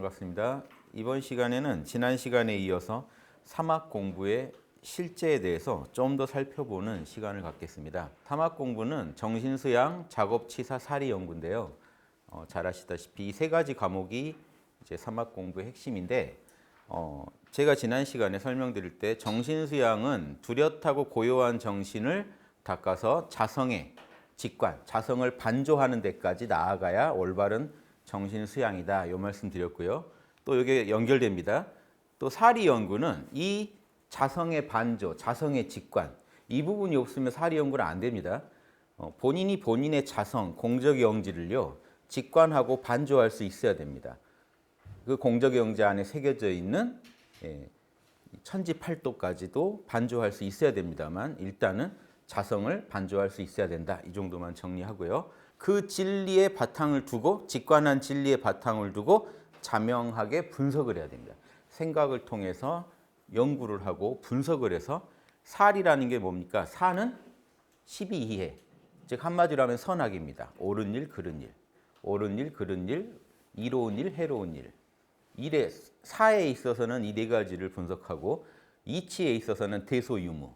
반갑습니다. 이번 시간에는 지난 시간에 이어서 사막 공부의 실제에 대해서 좀 더 살펴보는 시간을 갖겠습니다. 사막 공부는 정신수양, 작업치사, 사리 연구인데요. 잘 아시다시피 이 세 가지 과목이 이제 사막 공부의 핵심인데, 제가 지난 시간에 설명드릴 때 정신수양은 뚜렷하고 고요한 정신을 닦아서 자성의 직관, 자성을 반조하는 데까지 나아가야 올바른 정신수양이다. 이 말씀 드렸고요. 또 이게 연결됩니다. 또 사리 연구는 이 자성의 반조, 자성의 직관, 이 부분이 없으면 사리 연구는 안 됩니다. 본인이 본인의 자성, 공적 영지를요, 직관하고 반조할 수 있어야 됩니다. 그 공적 영지 안에 새겨져 있는 천지팔도까지도 반조할 수 있어야 됩니다만, 일단은 자성을 반조할 수 있어야 된다. 이 정도만 정리하고요. 그 진리의 바탕을 두고, 직관한 진리의 바탕을 두고 자명하게 분석을 해야 됩니다. 생각을 통해서 연구를 하고 분석을 해서, 살이라는 게 뭡니까? 사는 12이해, 즉 한마디로 하면 선악입니다. 옳은 일, 그른 일, 옳은 일, 그른 일, 이로운 일, 해로운 일. 일의 사에 있어서는 이 네 가지를 분석하고, 이치에 있어서는 대소유무,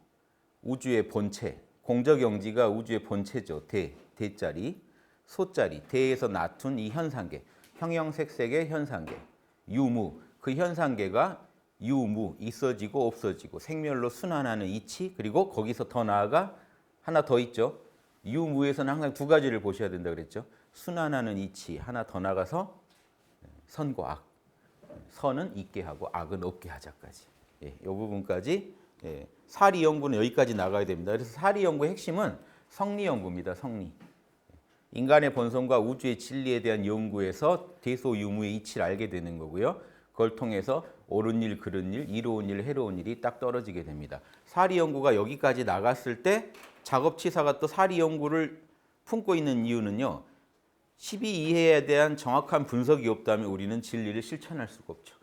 우주의 본체, 공적 영지가 우주의 본체죠. 대자리, 소자리, 대에서 나툰 이 현상계, 형형색색의 현상계, 유무, 그 현상계가 유무, 있어지고 없어지고 생멸로 순환하는 이치, 그리고 거기서 더 나아가 하나 더 있죠. 유무에서는 항상 두 가지를 보셔야 된다 그랬죠. 순환하는 이치, 하나 더 나가서 선과 악, 선은 있게 하고 악은 없게 하자까지. 이 부분까지 사리 연구는 여기까지 나가야 됩니다. 그래서 사리 연구의 핵심은 성리 연구입니다. 성리. 인간의 본성과 우주의 진리에 대한 연구에서 대소유무의 이치를 알게 되는 거고요. 그걸 통해서 옳은 일, 그른 일, 이로운 일, 해로운 일이 딱 떨어지게 됩니다. 사리 연구가 여기까지 나갔을 때 작업치사가 또 사리 연구를 품고 있는 이유는요. 12이해에 대한 정확한 분석이 없다면 우리는 진리를 실천할 수가 없죠.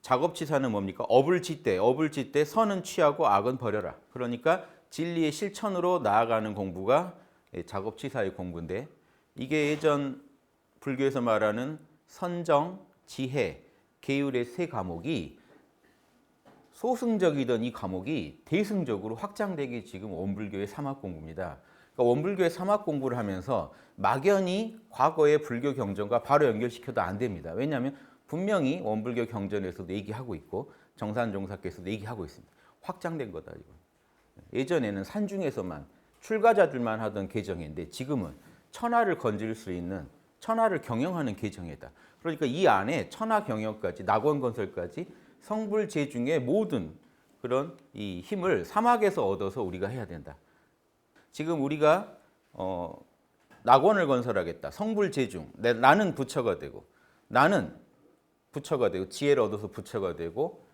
작업치사는 뭡니까? 업을 짓되 선은 취하고 악은 버려라. 그러니까 진리의 실천으로 나아가는 공부가 작업치사의 공부인데, 이게 예전 불교에서 말하는 선정, 지혜, 계율의 세 과목이 소승적이던 이 과목이 대승적으로 확장되기 지금 원불교의 사막 공부입니다. 그러니까 원불교의 사막 공부를 하면서 막연히 과거의 불교 경전과 바로 연결시켜도 안 됩니다. 왜냐하면 분명히 원불교 경전에서도 얘기하고 있고 정산종사께서도 얘기하고 있습니다. 확장된 거다 이거. 예전에는 산중에서만 출가자들만 하던 계정인데, 지금은 천하를 건질 수 있는, 천하를 경영하는 계정이다. 그러니까 이 안에 천하 경영까지, 낙원 건설까지 성불제중의 모든 그런 이 힘을 사막에서 얻어서 우리가 해야 된다. 지금 우리가 낙원을 건설하겠다. 성불제중. 나는 부처가 되고, 나는 부처가 되고, 지혜를 얻어서 부처가 되고,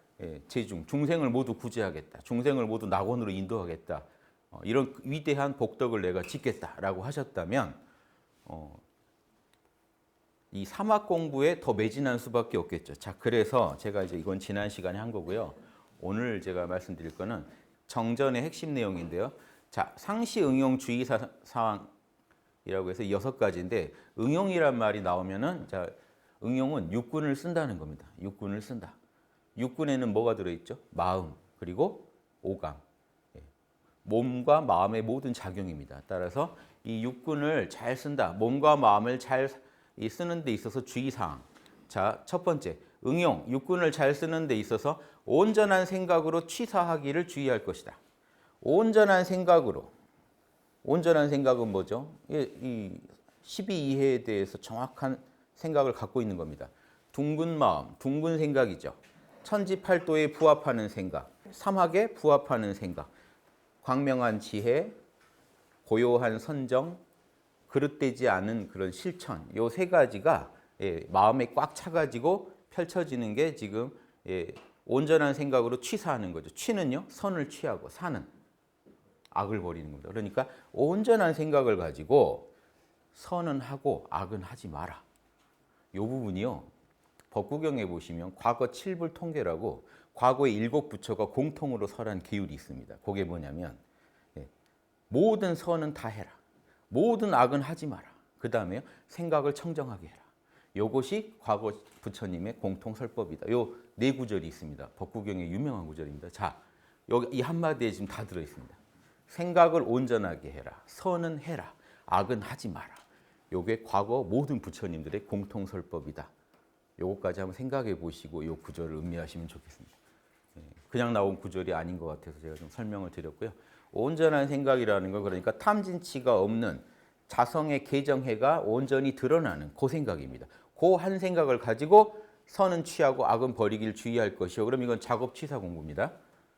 제중, 중생을 모두 구제하겠다. 중생을 모두 낙원으로 인도하겠다. 이런 위대한 복덕을 내가 짓겠다라고 하셨다면, 이 사막 공부에 더 매진할 수밖에 없겠죠. 자, 그래서 제가 이제 이건 지난 시간에 한 거고요. 오늘 제가 말씀드릴 거는 정전의 핵심 내용인데요. 자, 상시 응용 주의 사항이라고 해서 6가지인데, 응용이란 말이 나오면은, 자, 응용은 육군을 쓴다는 겁니다. 육군을 쓴다. 육군에는 뭐가 들어있죠? 마음, 그리고 오감. 몸과 마음의 모든 작용입니다. 따라서 이 육군을 잘 쓴다. 몸과 마음을 잘 쓰는 데 있어서 주의사항. 자, 첫 번째, 응용, 육군을 잘 쓰는 데 있어서 온전한 생각으로 취사하기를 주의할 것이다. 온전한 생각으로. 온전한 생각은 뭐죠? 이 12이해에 대해서 정확한 생각을 갖고 있는 겁니다. 둥근 마음, 둥근 생각이죠. 천지팔도에 부합하는 생각, 삼학에 부합하는 생각, 광명한 지혜, 고요한 선정, 그릇되지 않은 그런 실천, 요 세 가지가 마음에 꽉 차가지고 펼쳐지는 게 지금 온전한 생각으로 취사하는 거죠. 취는요, 선을 취하고, 사는 악을 버리는 겁니다. 그러니까 온전한 생각을 가지고 선은 하고 악은 하지 마라. 요 부분이요, 법구경에 보시면 과거 7불 통계라고 과거의 7부처가 공통으로 설한 계율이 있습니다. 그게 뭐냐면, 모든 선은 다 해라. 모든 악은 하지 마라. 그 다음에 생각을 청정하게 해라. 요것이 과거 부처님의 공통 설법이다. 요 네 구절이 있습니다. 법구경의 유명한 구절입니다. 자, 여기 이 한마디에 지금 다 들어 있습니다. 생각을 온전하게 해라. 선은 해라. 악은 하지 마라. 요게 과거 모든 부처님들의 공통 설법이다. 요거까지 한번 생각해 보시고 요 구절을 음미하시면 좋겠습니다. 그냥 나온 구절이 아닌 것 같아서 제가 좀 설명을 드렸고요. 온전한 생각이라는 건 그러니까 탐진치가 없는 자성의 개정해가 온전히 드러나는 그 생각입니다. 그 한 생각을 가지고 선은 취하고 악은 버리길 주의할 것이요. 그럼 이건 작업치사 공부입니다.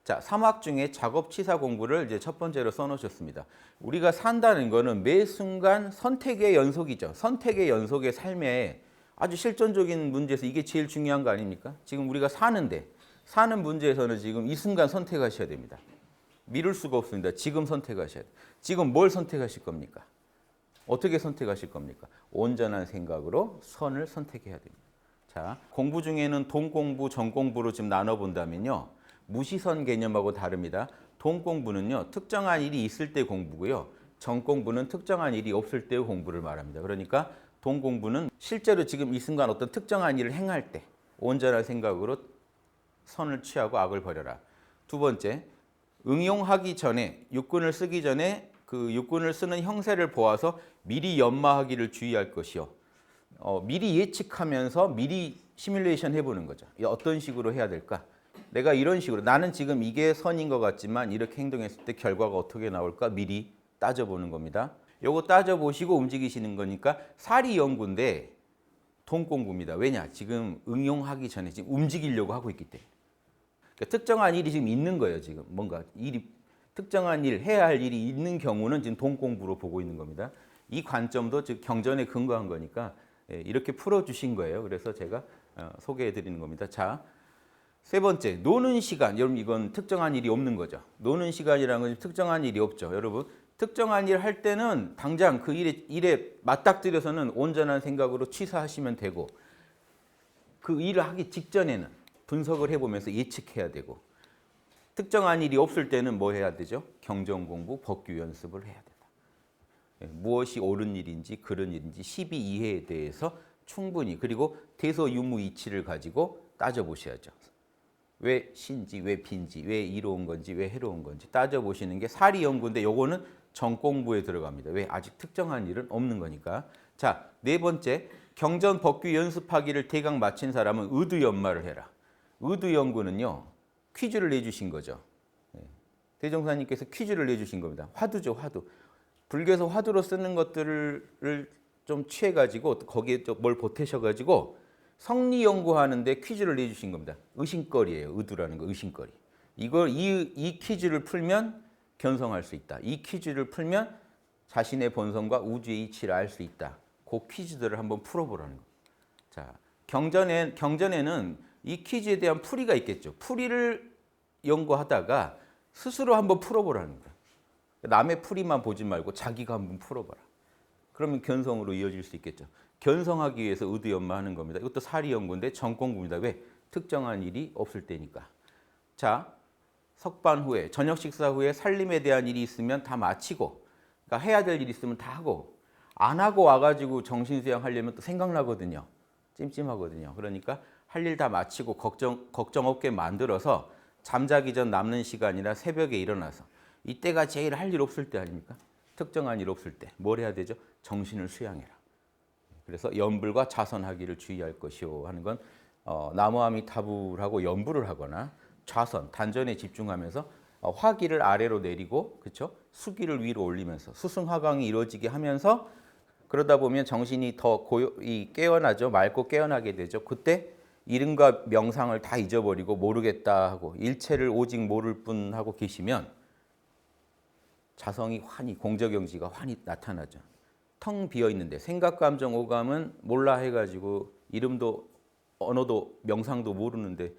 자, 3학중에 작업치사 공부를 이제 첫 번째로 써놓으셨습니다. 우리가 산다는 거는 매 순간 선택의 연속이죠. 선택의 연속의 삶에 아주 실존적인 문제에서 이게 제일 중요한 거 아닙니까? 지금 우리가 사는데 사는 문제에서는 지금 이 순간 선택하셔야 됩니다. 미룰 수가 없습니다. 지금 선택하셔야 돼요. 지금 뭘 선택하실 겁니까? 어떻게 선택하실 겁니까? 온전한 생각으로 선을 선택해야 됩니다. 자, 공부 중에는 동공부, 정공부로 좀 나눠본다면요. 무시선 개념하고 다릅니다. 동공부는요. 특정한 일이 있을 때 공부고요. 정공부는 특정한 일이 없을 때의 공부를 말합니다. 그러니까 동공부는 실제로 지금 이 순간 어떤 특정한 일을 행할 때 온전한 생각으로 선을 취하고 악을 버려라. 두 번째, 응용하기 전에 육군을 쓰기 전에 그 육군을 쓰는 형세를 보아서 미리 연마하기를 주의할 것이요. 미리 예측하면서 미리 시뮬레이션 해보는 거죠. 어떤 식으로 해야 될까? 내가 이런 식으로 나는 지금 이게 선인 것 같지만 이렇게 행동했을 때 결과가 어떻게 나올까 미리 따져보는 겁니다. 요거 따져보시고 움직이시는 거니까 사리연구인데 동공부입니다. 왜냐? 지금 응용하기 전에 지금 움직이려고 하고 있기 때문에. 그러니까 특정한 일이 지금 있는 거예요. 지금 뭔가 일이 특정한 일, 해야 할 일이 있는 경우는 지금 동공부로 보고 있는 겁니다. 이 관점도 즉 경전에 근거한 거니까 이렇게 풀어주신 거예요. 그래서 제가 소개해 드리는 겁니다. 자, 세 번째, 노는 시간. 여러분 이건 특정한 일이 없는 거죠. 노는 시간이라는 건 특정한 일이 없죠. 여러분 특정한 일 할 때는 당장 그 일에 맞닥뜨려서는 온전한 생각으로 취사하시면 되고 그 일을 하기 직전에는 분석을 해보면서 예측해야 되고 특정한 일이 없을 때는 뭐 해야 되죠? 경전 공부, 법규 연습을 해야 된다. 무엇이 옳은 일인지 그른 일인지 12이해에 대해서 충분히 그리고 대소유무이치를 가지고 따져보셔야죠. 왜 신지, 왜 빈지, 왜 이로운 건지, 왜 해로운 건지 따져보시는 게 사리연구인데 요거는 정공부에 들어갑니다. 왜? 아직 특정한 일은 없는 거니까. 자, 네 번째, 경전 법규 연습하기를 대강 마친 사람은 의두연마를 해라. 의두연구는요. 퀴즈를 내주신 거죠. 대종사님께서 퀴즈를 내주신 겁니다. 화두죠, 화두. 불교에서 화두로 쓰는 것들을 좀 취해가지고 거기에 뭘 보태셔가지고 성리 연구하는데 퀴즈를 내주신 겁니다. 의심거리예요. 의두라는 거, 의심거리. 이 퀴즈를 풀면 견성할 수 있다. 이 퀴즈를 풀면 자신의 본성과 우주의 이치를 알 수 있다. 그 퀴즈들을 한번 풀어보라는 거. 자, 경전에는 이 퀴즈에 대한 풀이가 있겠죠. 풀이를 연구하다가 스스로 한번 풀어보라는 거예요. 남의 풀이만 보지 말고 자기가 한번 풀어봐라. 그러면 견성으로 이어질 수 있겠죠. 견성하기 위해서 의두연마하는 겁니다. 이것도 사리연구인데 정공부입니다. 왜? 특정한 일이 없을 때니까. 자, 석반 후에 저녁 식사 후에 살림에 대한 일이 있으면 다 마치고 그러니까 해야 될 일이 있으면 다 하고 안 하고 와가지고 정신수양 하려면 또 생각나거든요. 찜찜하거든요. 그러니까 할 일 다 마치고 걱정 없게 만들어서 잠자기 전 남는 시간이나 새벽에 일어나서 이때가 제일 할 일 없을 때 아닙니까? 특정한 일 없을 때 뭘 해야 되죠? 정신을 수양해라. 그래서 연불과 자선하기를 주의할 것이요 하는 건 나무아미타불 하고 연불을 하거나 좌선, 단전에 집중하면서 화기를 아래로 내리고 그렇죠? 수기를 위로 올리면서 수승화강이 이루어지게 하면서 그러다 보면 정신이 더 깨어나죠. 맑고 깨어나게 되죠. 그때 이름과 명상을 다 잊어버리고 모르겠다 하고 일체를 오직 모를 뿐 하고 계시면 자성이 환히 공적영지가 환히 나타나죠. 텅 비어 있는데 생각, 감정, 오감은 몰라 해가지고 이름도 언어도 명상도 모르는데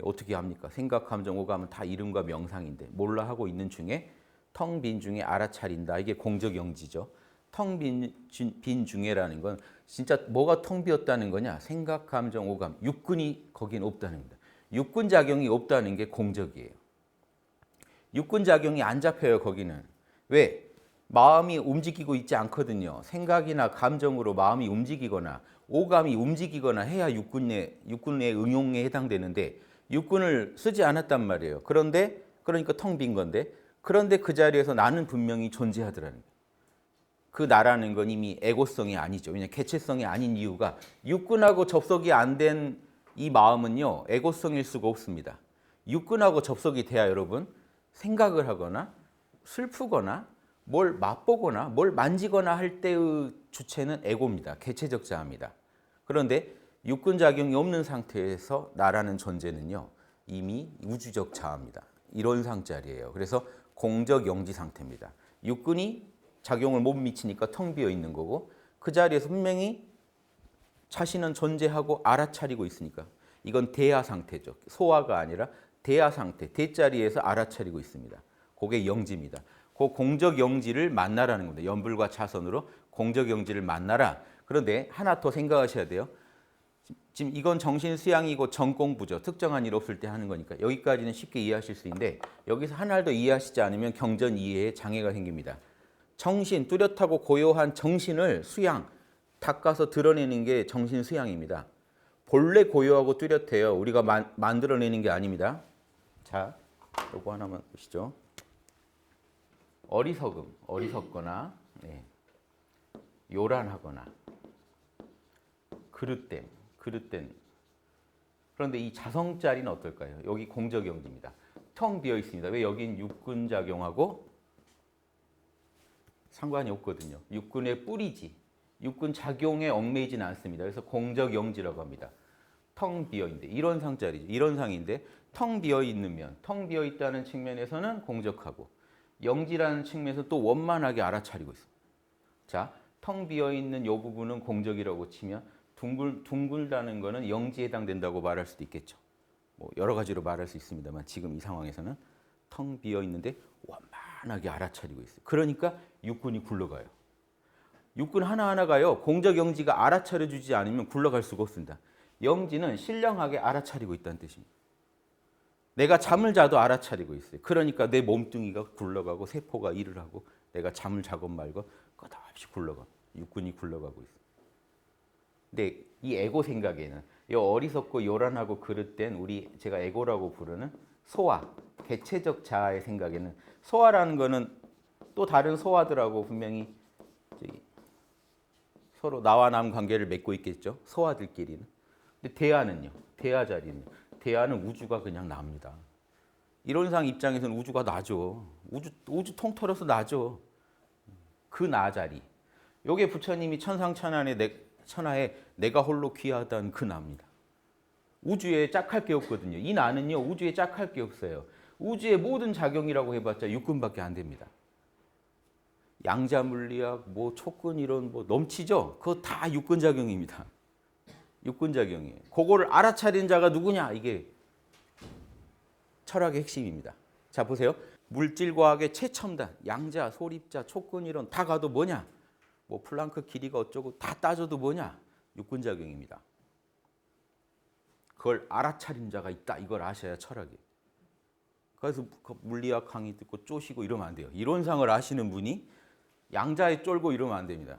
어떻게 합니까? 생각, 감정, 오감은 다 이름과 명상인데 몰라 하고 있는 중에 텅 빈 중에 알아차린다. 이게 공적영지죠. 텅 빈 중에라는 건 진짜 뭐가 텅 비었다는 거냐? 생각, 감정, 오감, 육군이 거긴 없다는 겁니다. 육군 작용이 없다는 게 공적이에요. 육군 작용이 안 잡혀요, 거기는. 왜? 마음이 움직이고 있지 않거든요. 생각이나 감정으로 마음이 움직이거나 오감이 움직이거나 해야 육군의 응용에 해당되는데 육군을 쓰지 않았단 말이에요. 그러니까 텅 빈 건데 그런데 그 자리에서 나는 분명히 존재하더라는 거예요. 그 나라는 건 이미 에고성이 아니죠. 왜냐하면 개체성이 아닌 이유가 육군하고 접속이 안 된 이 마음은요. 에고성일 수가 없습니다. 육군하고 접속이 돼야 여러분 생각을 하거나 슬프거나 뭘 맛보거나 뭘 만지거나 할 때의 주체는 에고입니다. 개체적 자아입니다. 그런데 육군 작용이 없는 상태에서 나라는 존재는요. 이미 우주적 자아입니다. 이런 상자리예요. 그래서 공적 영지 상태입니다. 육군이 작용을 못 미치니까 텅 비어 있는 거고 그 자리에서 분명히 자신은 존재하고 알아차리고 있으니까 이건 대하 상태죠. 소화가 아니라 대하 상태, 대자리에서 알아차리고 있습니다. 그게 영지입니다. 그 공적 영지를 만나라는 겁니다. 연불과 차선으로 공적 영지를 만나라. 그런데 하나 더 생각하셔야 돼요. 지금 이건 정신 수양이고 전공부죠. 특정한 일 없을 때 하는 거니까 여기까지는 쉽게 이해하실 수 있는데 여기서 하나를 더 이해하시지 않으면 경전 이해에 장애가 생깁니다. 정신, 뚜렷하고 고요한 정신을 수양, 닦아서 드러내는 게 정신 수양입니다. 본래 고요하고 뚜렷해요. 우리가 만들어내는 게 아닙니다. 자, 요거 하나만 보시죠. 어리석거나 네. 요란하거나 그릇된. 그런데 이 자성자리는 어떨까요? 여기 공적영지입니다. 텅 비어 있습니다. 왜 여긴 육군 작용하고 상관이 없거든요. 육군의 뿌리지. 육군 작용에 얽매이지는 않습니다. 그래서 공적영지라고 합니다. 텅 비어 있는데 이런 상자리죠. 이런 상인데 텅 비어 있는 텅 비어 있다는 측면에서는 공적하고 영지라는 측면에서 또 원만하게 알아차리고 있습니다. 자, 텅 비어 있는 이 부분은 공적이라고 치면 둥글다는 거는 영지에 해당된다고 말할 수도 있겠죠. 뭐 여러 가지로 말할 수 있습니다만 지금 이 상황에서는 텅 비어 있는데 원만하게 알아차리고 있어요. 그러니까 육군이 굴러가요. 육군 하나하나가요. 공적 영지가 알아차려 주지 않으면 굴러갈 수가 없습니다. 영지는 신령하게 알아차리고 있다는 뜻입니다. 내가 잠을 자도 알아차리고 있어요. 그러니까 내 몸뚱이가 굴러가고 세포가 일을 하고 내가 잠을 자건 말건 끝없이 굴러가. 육군이 굴러가고 있어요. 근데 이 에고 생각에는 이 어리석고 요란하고 그릇된 제가 에고라고 부르는 소화, 개체적 자아의 생각에는 소화라는 거는 또 다른 소화들하고 분명히 서로 나와 남 관계를 맺고 있겠죠. 소화들끼리는. 근데 대하는요. 대하 자리는. 대하는 우주가 그냥 납니다. 이론상 입장에서는 우주가 나죠. 우주 통틀어서 나죠. 그 나 자리. 요게 부처님이 천하에 내가 홀로 귀하다는 그 나입니다. 우주에 짝할 게 없거든요. 이 나는요. 우주에 짝할 게 없어요. 우주의 모든 작용이라고 해봤자 육군밖에 안 됩니다. 양자 물리학, 촉근 이론 넘치죠? 그거 다 육군 작용입니다. 육군 작용이에요. 그거를 알아차린 자가 누구냐? 이게 철학의 핵심입니다. 자, 보세요. 물질과학의 최첨단, 양자, 소립자, 촉근 이론 다 가도 뭐냐? 플랑크 길이가 어쩌고 다 따져도 뭐냐? 육군 작용입니다. 그걸 알아차린 자가 있다. 이걸 아셔야 철학이에요. 그래서 물리학 강의 듣고 쪼시고 이러면 안 돼요. 이론상을 아시는 분이 양자에 쫄고 이러면 안 됩니다.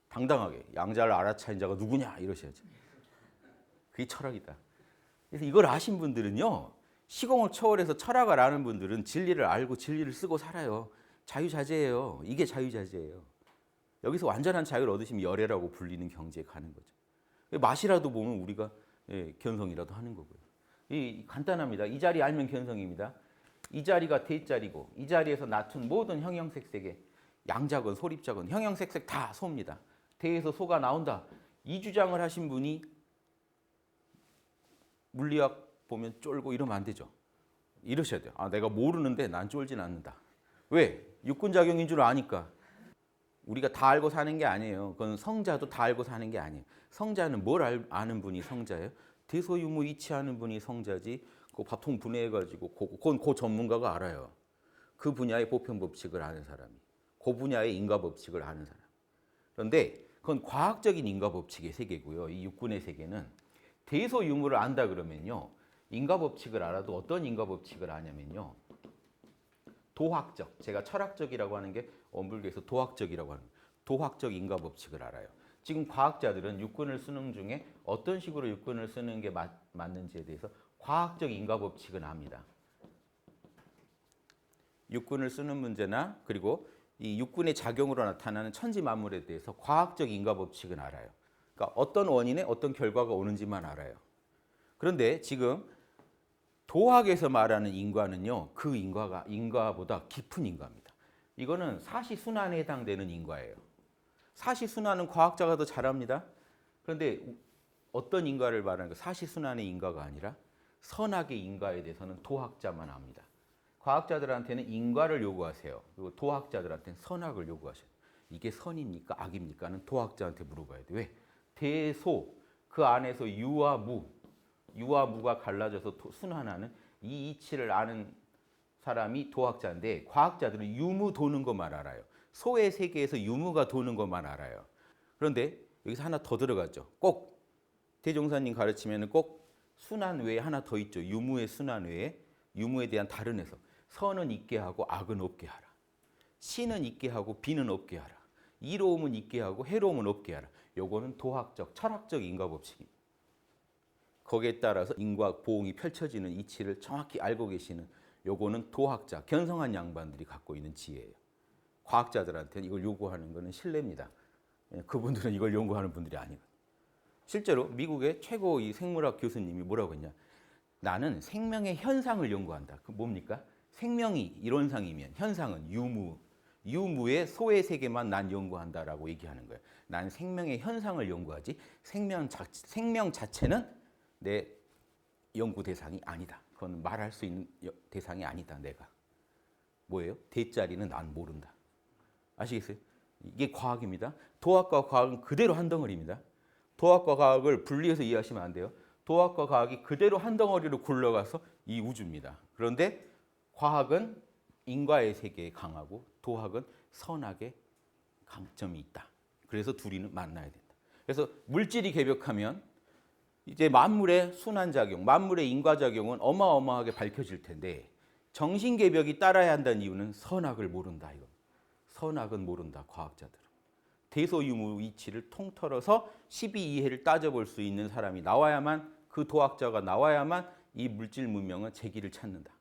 당당하게 양자를 알아차린 자가 누구냐 이러셔야죠. 그게 철학이다. 그래서 이걸 아신 분들은요. 시공을 초월해서 철학을 아는 분들은 진리를 알고 진리를 쓰고 살아요. 자유자재예요. 이게 자유자재예요. 여기서 완전한 자유를 얻으시면 열애라고 불리는 경지에 가는 거죠. 맛이라도 보면 우리가 견성이라도 하는 거고요. 간단합니다. 이 자리 알면 견성입니다. 이 자리가 대자리고 이 자리에서 낮춘 모든 형형색색의 양자건 소립자건 형형색색 다 소입니다. 대에서 소가 나온다. 이 주장을 하신 분이 물리학 보면 쫄고 이러면 안 되죠. 이러셔야 돼요. 내가 모르는데 난 쫄진 않는다. 왜? 육군작용인 줄 아니까. 우리가 다 알고 사는 게 아니에요. 그건 성자도 다 알고 사는 게 아니에요. 성자는 뭘 아는 분이 성자예요? 대소유무 이치하는 분이 성자지. 그 밥통 분해해가지고 그건 그 전문가가 알아요. 그 분야의 보편법칙을 아는 사람이. 그 분야의 인과법칙을 아는 사람. 그런데 그건 과학적인 인과법칙의 세계고요. 이 육군의 세계는 대소유무를 안다 그러면요. 인과법칙을 알아도 어떤 인과법칙을 아냐면요. 도학적, 제가 철학적이라고 하는 게 원불교에서 도학적이라고 하는 거예요. 도학적 인과 법칙을 알아요. 지금 과학자들은 육군을 쓰는 중에 어떤 식으로 육군을 쓰는 게 맞는지에 대해서 과학적 인과 법칙은 압니다. 육군을 쓰는 문제나 그리고 이 육군의 작용으로 나타나는 천지 만물에 대해서 과학적 인과 법칙은 알아요. 그러니까 어떤 원인에 어떤 결과가 오는지만 알아요. 그런데 지금 도학에서 말하는 인과는요, 그 인과보다 깊은 인과입니다. 이거는 사시순환에 해당되는 인과예요. 사시순환은 과학자가 더 잘합니다. 그런데 어떤 인과를 말하는 거 사시순환의 인과가 아니라 선악의 인과에 대해서는 도학자만 압니다. 과학자들한테는 인과를 요구하세요. 그리고 도학자들한테는 선악을 요구하셔요. 이게 선입니까 악입니까는 도학자한테 물어봐야 돼. 왜? 대소 그 안에서 유와 무가 갈라져서 순환하는 이 이치를 아는 사람이 도학자인데 과학자들은 유무 도는 것만 알아요. 소의 세계에서 유무가 도는 것만 알아요. 그런데 여기서 하나 더 들어가죠. 꼭 대종사님 가르치면 꼭 순환 외에 하나 더 있죠. 유무의 순환 외에 유무에 대한 다른 해석. 선은 있게 하고 악은 없게 하라. 신은 있게 하고 비는 없게 하라. 이로움은 있게 하고 해로움은 없게 하라. 요거는 도학적, 철학적 인과 법칙입니다. 거기에 따라서 인과 보응이 펼쳐지는 이치를 정확히 알고 계시는 요거는 도학자, 견성한 양반들이 갖고 있는 지혜예요. 과학자들한테는 이걸 요구하는 것은 신뢰입니다. 그분들은 이걸 연구하는 분들이 아니거든요. 실제로 미국의 최고 이 생물학 교수님이 뭐라고 했냐. 나는 생명의 현상을 연구한다. 그 뭡니까? 생명이 이론상이면 현상은 유무의 소의 세계만 난 연구한다라고 얘기하는 거예요. 난 생명의 현상을 연구하지 생명 자체는 내 연구 대상이 아니다. 그건 말할 수 있는 대상이 아니다. 내가. 뭐예요? 대자리는 난 모른다. 아시겠어요? 이게 과학입니다. 도학과 과학은 그대로 한 덩어리입니다. 도학과 과학을 분리해서 이해하시면 안 돼요. 도학과 과학이 그대로 한 덩어리로 굴러가서 이 우주입니다. 그런데 과학은 인과의 세계에 강하고 도학은 선악의 강점이 있다. 그래서 둘이는 만나야 된다. 그래서 물질이 개벽하면 이제 만물의 순환작용, 만물의 인과작용은 어마어마하게 밝혀질 텐데 정신개벽이 따라야 한다는 이유는 선악을 모른다. 이거. 선악은 모른다. 과학자들은. 대소유무 이치를 통틀어서 12이해를 따져볼 수 있는 사람이 나와야만 그 도학자가 나와야만 이 물질 문명은 재기를 찾는다.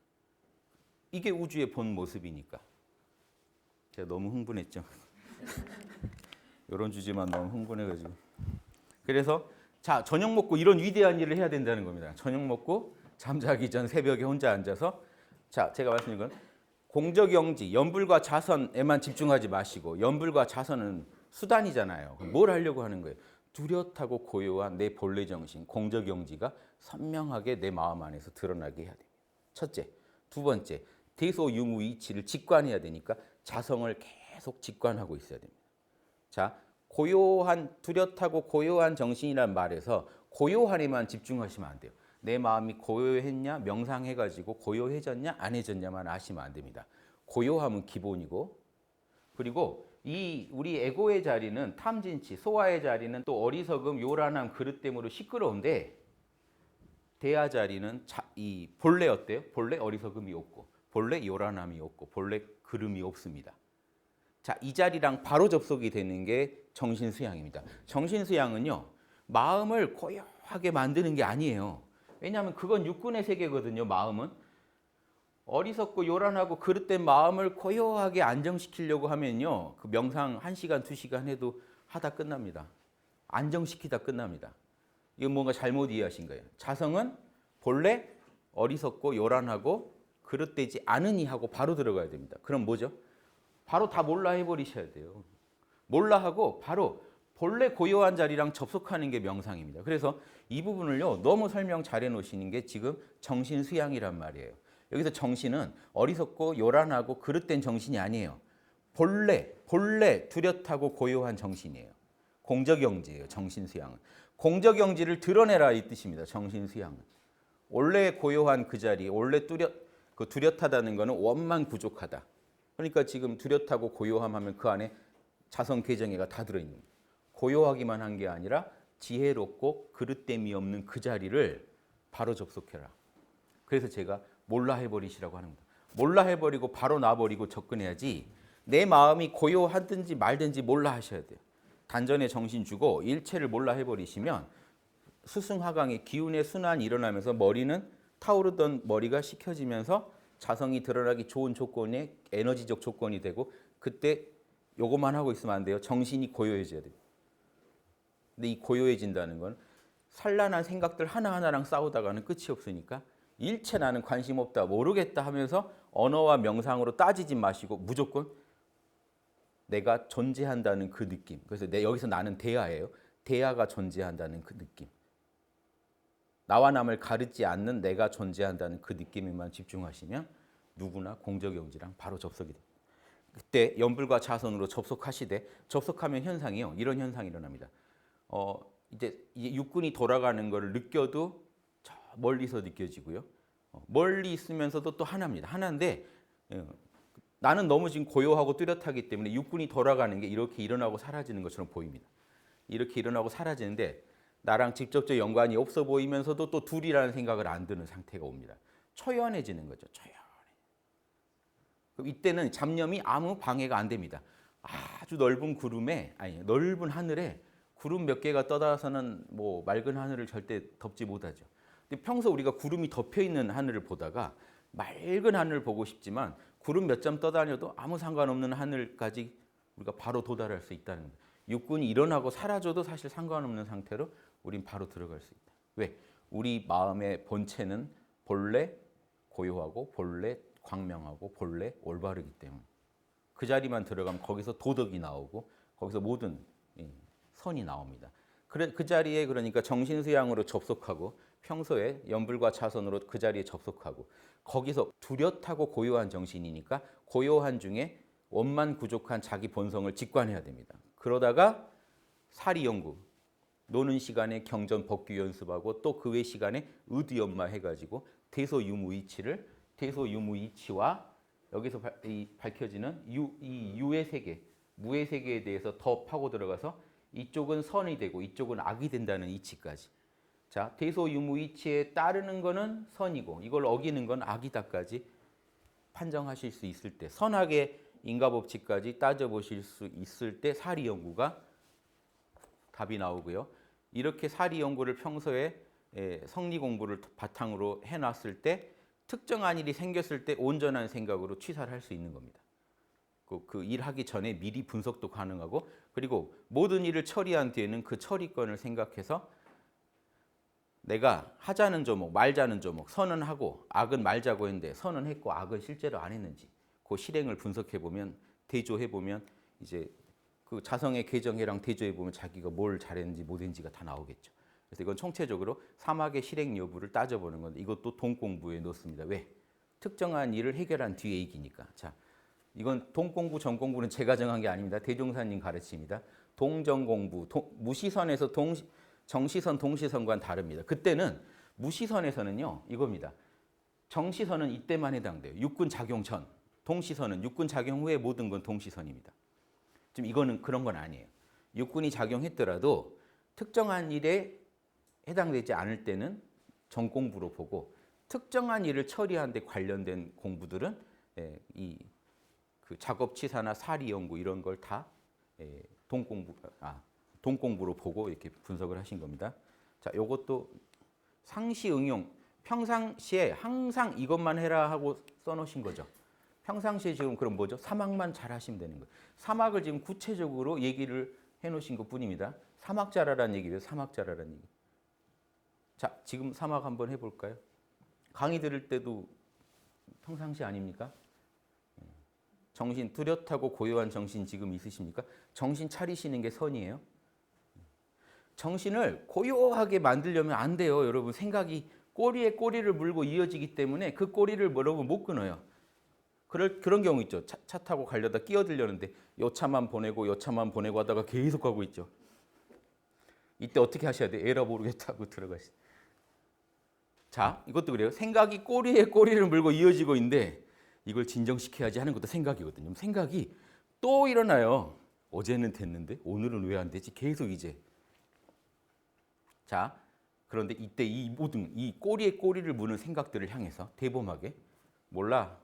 이게 우주의 본 모습이니까. 제가 너무 흥분했죠. 이런 주제만 너무 흥분해가지고. 그래서 자 저녁 먹고 이런 위대한 일을 해야 된다는 겁니다. 저녁 먹고 잠자기 전 새벽에 혼자 앉아서 자 제가 말씀드린 건 공적영지, 연불과 자선에만 집중하지 마시고 연불과 자선은 수단이잖아요. 뭘 하려고 하는 거예요? 뚜렷하고 고요한 내 본래 정신, 공적영지가 선명하게 내 마음 안에서 드러나게 해야 됩니다. 첫째. 두 번째, 대소유무 이치를 직관해야 되니까 자성을 계속 직관하고 있어야 됩니다. 자, 고요한, 뚜렷하고 고요한 정신이란 말에서 고요한에만 집중하시면 안 돼요. 내 마음이 고요했냐, 명상해가지고 고요해졌냐, 안 해졌냐만 아시면 안 됩니다. 고요함은 기본이고, 그리고 이 우리 에고의 자리는 탐진치, 소화의 자리는 또 어리석음, 요란함, 그릇됨으로 시끄러운데 대하 자리는 이 본래 어때요? 본래 어리석음이 없고, 본래 요란함이 없고, 본래 그름이 없습니다. 자, 이 자리랑 바로 접속이 되는 게 정신수양입니다. 정신수양은요, 마음을 고요하게 만드는 게 아니에요. 왜냐하면 그건 육군의 세계거든요, 마음은. 어리석고 요란하고 그릇된 마음을 고요하게 안정시키려고 하면요, 그 명상 1시간, 2시간 해도 하다 끝납니다. 안정시키다 끝납니다. 이건 뭔가 잘못 이해하신 거예요. 자성은 본래 어리석고 요란하고 그릇되지 않으니 하고 바로 들어가야 됩니다. 그럼 뭐죠? 바로 다 몰라 해버리셔야 돼요. 몰라 하고 바로 본래 고요한 자리랑 접속하는 게 명상입니다. 그래서 이 부분을요 너무 설명 잘 해놓으시는 게 지금 정신수양이란 말이에요. 여기서 정신은 어리석고 요란하고 그릇된 정신이 아니에요. 본래 뚜렷하고 고요한 정신이에요. 공적영지예요. 정신수양은. 공적영지를 드러내라 이 뜻입니다. 정신수양은. 원래 고요한 그 자리, 원래 뚜렷하다는 것은 원만 부족하다. 그러니까 지금 뚜렷하고 고요함 하면 그 안에 자성 개정애가 다 들어있는 거예요. 고요하기만 한 게 아니라 지혜롭고 그릇됨이 없는 그 자리를 바로 접속해라. 그래서 제가 몰라 해버리시라고 하는 겁니다. 몰라 해버리고 바로 놔버리고 접근해야지 내 마음이 고요하든지 말든지 몰라 하셔야 돼요. 단전에 정신 주고 일체를 몰라 해버리시면 수승하강의 기운의 순환이 일어나면서 머리는 타오르던 머리가 식혀지면서 자성이 드러나기 좋은 조건의 에너지적 조건이 되고 그때 요것만 하고 있으면 안 돼요. 정신이 고요해져야 돼요. 근데 이 고요해진다는 건 산란한 생각들 하나하나랑 싸우다가는 끝이 없으니까 일체 나는 관심 없다, 모르겠다 하면서 언어와 명상으로 따지지 마시고 무조건 내가 존재한다는 그 느낌. 그래서 여기서 나는 대하예요. 대하가 존재한다는 그 느낌. 나와 남을 가르지 않는 내가 존재한다는 그 느낌에만 집중하시면 누구나 공적영지랑 바로 접속이 됩니다. 그때 연불과 자선으로 접속하시되 접속하면 현상이요. 이런 현상이 일어납니다. 이제 육군이 돌아가는 것을 느껴도 저 멀리서 느껴지고요. 멀리 있으면서도 또 하나입니다. 하나인데 나는 너무 지금 고요하고 뚜렷하기 때문에 육군이 돌아가는 게 이렇게 일어나고 사라지는 것처럼 보입니다. 이렇게 일어나고 사라지는데 나랑 직접적 연관이 없어 보이면서도 또 둘이라는 생각을 안 드는 상태가 옵니다. 초연해지는 거죠. 초연해. 그럼 이때는 잡념이 아무 방해가 안 됩니다. 아주 넓은 구름에 넓은 하늘에 구름 몇 개가 떠다서는 뭐 맑은 하늘을 절대 덮지 못하죠. 근데 평소 우리가 구름이 덮여 있는 하늘을 보다가 맑은 하늘을 보고 싶지만 구름 몇 점 떠다녀도 아무 상관없는 하늘까지 우리가 바로 도달할 수 있다는 겁니다. 육군이 일어나고 사라져도 사실 상관없는 상태로 우린 바로 들어갈 수 있다. 왜? 우리 마음의 본체는 본래 고요하고 본래 광명하고 본래 올바르기 때문에 그 자리만 들어가면 거기서 도덕이 나오고 거기서 모든 선이 나옵니다. 그 자리에 그러니까 정신수양으로 접속하고 평소에 연불과 자선으로 그 자리에 접속하고 거기서 뚜렷하고 고요한 정신이니까 고요한 중에 원만 부족한 자기 본성을 직관해야 됩니다. 그러다가 사리연구, 노는 시간에 경전 법규 연습하고 또 그 외 시간에 의두연마 해가지고 대소유무이치를 대소유무이치와 여기서 밝혀지는 이 유의 세계, 무의 세계에 대해서 더 파고 들어가서 이쪽은 선이 되고 이쪽은 악이 된다는 이치까지. 자, 대소유무이치에 따르는 거는 선이고 이걸 어기는 건 악이다까지 판정하실 수 있을 때 선악의 인과법칙까지 따져보실 수 있을 때 사리연구가 답이 나오고요. 이렇게 사리연구를 평소에 성리 공부를 바탕으로 해놨을 때 특정한 일이 생겼을 때 온전한 생각으로 취사를 할 수 있는 겁니다. 그 일하기 전에 미리 분석도 가능하고 그리고 모든 일을 처리한 뒤에는 그 처리권을 생각해서 내가 하자는 조목, 말자는 조목, 선은 하고 악은 말자고 했는데 선은 했고 악은 실제로 안 했는지 그 실행을 분석해 보면 대조해 보면 이제 그 자성의 개정해랑 대조해 보면 자기가 뭘 잘했는지 못했는지가 다 나오겠죠. 그래서 이건 총체적으로 사막의 실행 여부를 따져보는 건데 이것도 동공부에 넣습니다. 왜? 특정한 일을 해결한 뒤에 이기니까. 자, 이건 동공부, 전공부는 제가 정한 게 아닙니다. 대종사님 가르침입니다. 동정공부, 무시선에서 정시선, 동시선과는 다릅니다. 그때는 무시선에서는요, 이겁니다. 정시선은 이때만 해당돼요. 육군 작용 전. 동시선은 육군 작용 후에 모든 건 동시선입니다. 지금 이거는 그런 건 아니에요. 육군이 작용했더라도 특정한 일에 해당되지 않을 때는 전공부로 보고 특정한 일을 처리하는 데 관련된 공부들은 그 작업치사나 사리연구 이런 걸 다 동공부로 보고 이렇게 분석을 하신 겁니다. 자, 요것도 상시 응용. 평상시에 항상 이것만 해라 하고 써놓으신 거죠. 평상시에 지금 그럼 뭐죠? 사막만 잘 하시면 되는 거예요. 사막을 지금 구체적으로 얘기를 해놓으신 것 뿐입니다. 사막자라라는 얘기예요. 사막자라라는 얘기. 자, 지금 사막 한번 해볼까요? 강의 들을 때도 평상시 아닙니까? 정신 뚜렷하고 고요한 정신 지금 있으십니까? 정신 차리시는 게 선이에요. 정신을 고요하게 만들려면 안 돼요. 여러분 생각이 꼬리에 꼬리를 물고 이어지기 때문에 그 꼬리를 여러분 못 끊어요. 그런 경우 있죠. 차 타고 가려다 끼어들려는데 요 차만 보내고 요 차만 보내고 하다가 계속 가고 있죠. 이때 어떻게 하셔야 돼요? 에라 모르겠다고 들어가시. 자, 이것도 그래요. 생각이 꼬리에 꼬리를 물고 이어지고 있는데 이걸 진정시켜야지 하는 것도 생각이거든요. 생각이 또 일어나요. 어제는 됐는데 오늘은 왜 안 되지? 계속 이제. 자, 그런데 이때 이 모든 이 꼬리에 꼬리를 무는 생각들을 향해서 대범하게 몰라.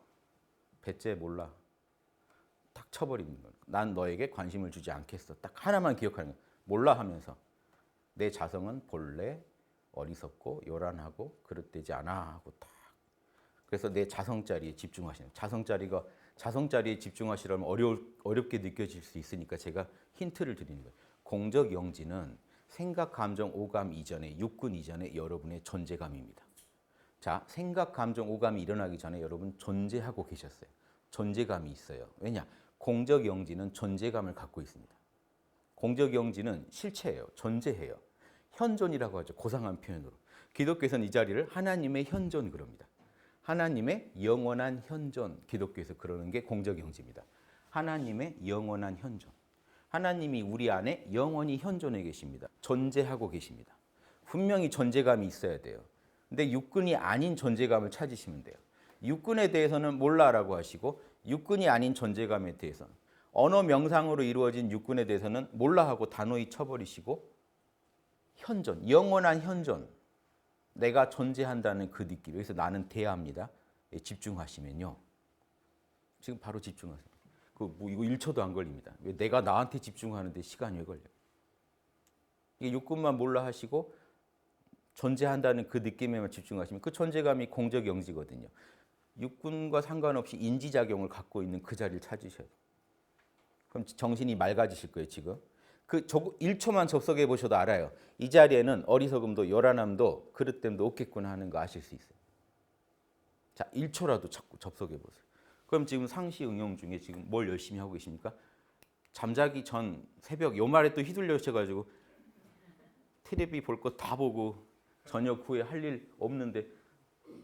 배째 몰라. 딱 쳐버리는 거예요. 난 너에게 관심을 주지 않겠어. 딱 하나만 기억하는 거예요. 몰라 하면서 내 자성은 본래 어리석고 요란하고 그릇되지 않아 하고 딱. 그래서 내 자성자리에 집중하시는 거예요. 자성자리에 집중하시려면 어렵게 느껴질 수 있으니까 제가 힌트를 드리는 거예요. 공적 영지는 생각, 감정, 오감 이전에, 육군 이전에 여러분의 존재감입니다. 자, 생각, 감정, 오감이 일어나기 전에 여러분 존재하고 계셨어요. 존재감이 있어요. 왜냐? 공적 영지는 존재감을 갖고 있습니다. 공적 영지는 실체예요. 존재해요. 현존이라고 하죠. 고상한 표현으로. 기독교에서는 이 자리를 하나님의 현존 그럽니다. 하나님의 영원한 현존, 기독교에서 그러는 게 공적 영지입니다. 하나님의 영원한 현존. 하나님이 우리 안에 영원히 현존해 계십니다. 존재하고 계십니다. 분명히 존재감이 있어야 돼요. 근데 육군이 아닌 존재감을 찾으시면 돼요. 육군에 대해서는 몰라라고 하시고 육군이 아닌 존재감에 대해서는 언어 명상으로 이루어진 육군에 대해서는 몰라 하고 단호히 쳐버리시고 현존, 영원한 현존, 내가 존재한다는 그 느낌, 여기서 나는 대합니다. 집중하시면요. 지금 바로 집중하세요. 이거 1초도 안 걸립니다. 왜 내가 나한테 집중하는데 시간이 왜 걸려요? 이게 육군만 몰라 하시고 존재한다는 그 느낌에만 집중하시면 그 존재감이 공적 영지거든요. 육군과 상관없이 인지작용을 갖고 있는 그 자리를 찾으셔야 돼요. 그럼 정신이 맑아지실 거예요, 지금. 1초만 접속해 보셔도 알아요. 이 자리에는 어리석음도 요란함도 그릇됨도 없겠구나 하는 거 아실 수 있어요. 자, 1초라도 자꾸 접속해 보세요. 그럼 지금 상시 응용 중에 지금 뭘 열심히 하고 계십니까? 잠자기 전 새벽 요 말에 또 휘둘려셔가지고 테레비 볼 거 다 보고 저녁 후에 할 일 없는데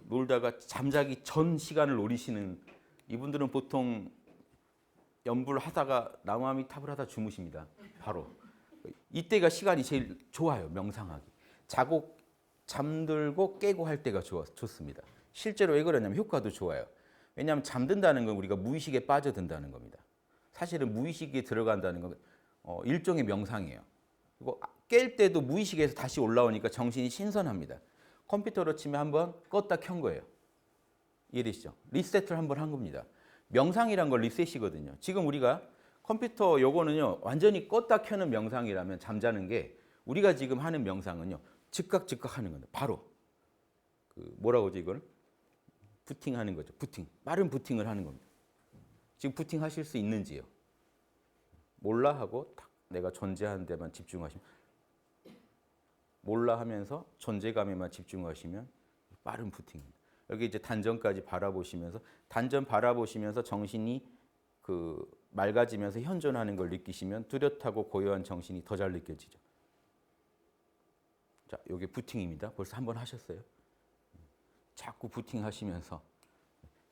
놀다가 잠자기 전 시간을 노리시는 이분들은 보통 연불 하다가 나무아미 탑을 하다 주무십니다. 바로. 이때가 시간이 제일 좋아요. 명상하기. 자고 잠들고 깨고 할 때가 좋습니다. 실제로 왜 그러냐면 효과도 좋아요. 왜냐하면 잠든다는 건 우리가 무의식에 빠져든다는 겁니다. 사실은 무의식에 들어간다는 건 일종의 명상이에요. 그리고 깰 때도 무의식에서 다시 올라오니까 정신이 신선합니다. 컴퓨터로 치면 한번 껐다 켠 거예요. 이해되시죠? 리셋을 한번 한 겁니다. 명상이란 건 리셋이거든요. 지금 우리가 컴퓨터 요거는요 완전히 껐다 켜는 명상이라면 잠자는 게 우리가 지금 하는 명상은요 즉각 하는 겁니다. 바로 뭐라고 하죠 이걸? 부팅하는 거죠. 빠른 부팅을 하는 겁니다. 지금 부팅 하실 수 있는지요? 몰라 하고 딱 내가 존재하는 데만 집중하시면 몰라 하면서 존재감에만 집중하시면 빠른 부팅입니다. 여기 이제 단전까지 바라보시면서 단전 바라보시면서 정신이 맑아지면서 현존하는 걸 느끼시면 뚜렷하고 고요한 정신이 더 잘 느껴지죠. 자, 이게 부팅입니다. 벌써 한 번 하셨어요? 자꾸 부팅하시면서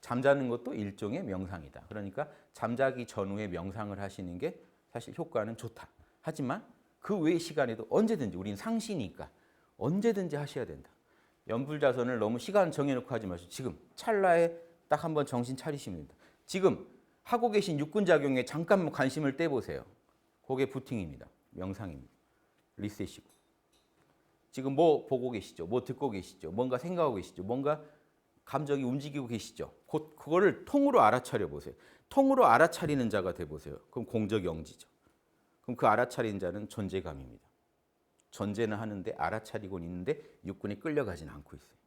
잠자는 것도 일종의 명상이다. 그러니까 잠자기 전후에 명상을 하시는 게 사실 효과는 좋다. 하지만 그 외의 시간에도 언제든지 우리는 상시니까 언제든지 하셔야 된다. 연불자선을 너무 시간 정해놓고 하지 마시고 지금 찰나에 딱 한번 정신 차리시면 됩니다. 지금 하고 계신 육군작용에 잠깐 관심을 떼보세요. 그게 부팅입니다. 명상입니다. 리셋이고. 지금 뭐 보고 계시죠? 뭐 듣고 계시죠? 뭔가 생각하고 계시죠? 뭔가 감정이 움직이고 계시죠? 곧 그거를 통으로 알아차려 보세요. 통으로 알아차리는 자가 돼 보세요. 그럼 공적 영지죠. 그럼 그 알아차린 자는 존재감입니다. 존재는 하는데 알아차리고 있는데 육군이 끌려가지는 않고 있어요.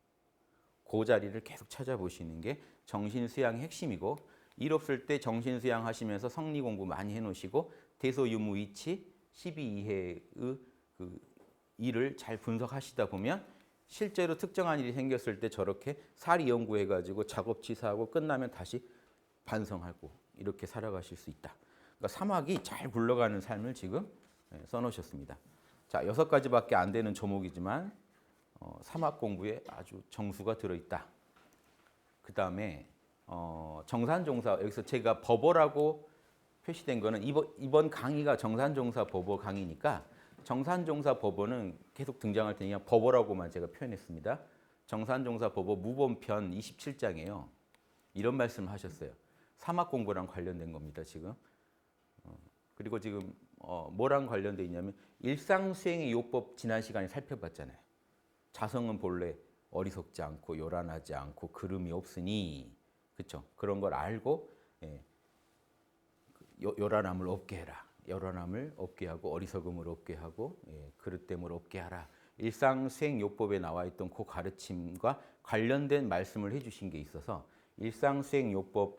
그 자리를 계속 찾아보시는 게 정신 수양의 핵심이고 일 없을 때 정신 수양 하시면서 성리 공부 많이 해놓으시고 대소유무이치 12이해의 그 일을 잘 분석하시다 보면 실제로 특정한 일이 생겼을 때 저렇게 사리 연구해가지고 작업치사하고 끝나면 다시 반성하고 이렇게 살아가실 수 있다. 그러니까 사막이 잘 굴러가는 삶을 지금 써놓으셨습니다. 자, 6가지밖에 안 되는 조목이지만 사막 공부에 아주 정수가 들어있다. 그 다음에 정산종사, 여기서 제가 법어라고 표시된 거는 이번 강의가 정산종사 법어 강의니까 정산종사 법어는 계속 등장할 테니까 법어라고만 제가 표현했습니다. 정산종사 법어 무본편 27장이에요. 이런 말씀을 하셨어요. 사막 공부랑 관련된 겁니다, 지금. 그리고 지금 뭐랑 관련돼 있냐면 일상수행의 요법 지난 시간에 살펴봤잖아요. 자성은 본래 어리석지 않고 요란하지 않고 그름이 없으니 그렇죠. 그런 걸 알고 요란함을 없게 해라. 요란함을 없게 하고 어리석음을 없게 하고 그릇됨을 없게 하라. 일상수행요법에 나와 있던 그 가르침과 관련된 말씀을 해주신 게 있어서 일상수행요법